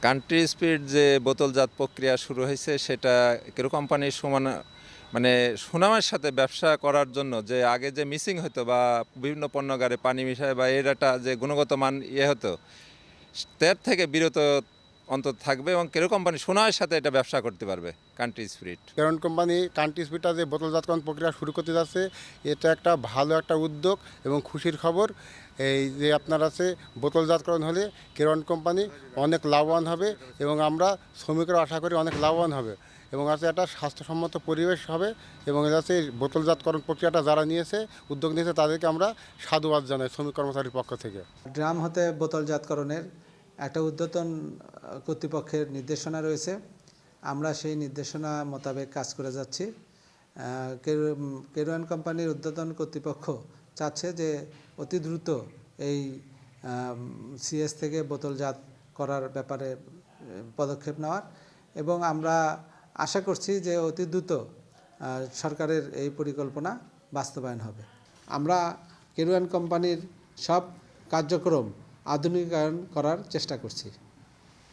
Country speed যে বোতলজাত প্রক্রিয়া শুরু হয়েছে সেটা কেরো কোম্পানির সমান মানে সুনামের সাথে ব্যবসা করার জন্য যে আগে যে মিসিং হতো বা বিভিন্ন পণ্যগারে পানি মিশায় বা এরাটা যে গুণগত মান হতো তার থেকে বিরত অন্তত থাকবে এবং কেরো কোম্পানি সুনামের সাথে এটা ব্যবসা করতে পারবে country spirit. Keran company country স্পিডটা যে বোতলজাতকরণ প্রক্রিয়া শুরু করতে যাচ্ছে এটা একটা ভালো একটা উদ্যোগ এবং খুশির খবর। এই যে আপনার আছে বোতলজাতকরণ হলে কেরন কোম্পানি অনেক লাভবান হবে এবং আমরা শ্রমিকরা আশা করি অনেক লাভবান হবে এবং আছে একটা স্বাস্থ্যসম্মত পরিবেশ হবে এবং এটা হচ্ছে বোতলজাতকরণ প্রক্রিয়াটা যারা নিয়েছে উদ্যোগ নিয়েছে তাদেরকে আমরা সাধুবাদ জানাই শ্রমিক কর্মচারীর পক্ষ থেকে। ড্রাম হতে বোতলজাতকরণের একটা ঊর্ধ্বতন কর্তৃপক্ষের নির্দেশনা রয়েছে, আমরা সেই নির্দেশনা মোতাবেক কাজ করে যাচ্ছি। কেরোয়ান কোম্পানির ঊর্ধ্বতন কর্তৃপক্ষ চাচ্ছে যে অতি দ্রুত এই সিএস থেকে বোতলজাত করার ব্যাপারে পদক্ষেপ নেওয়ার এবং আমরা আশা করছি যে অতি দ্রুত সরকারের এই পরিকল্পনা বাস্তবায়ন হবে। আমরা কেরোয়ান কোম্পানির সব কার্যক্রম আধুনিকায়ন করার চেষ্টা করছি।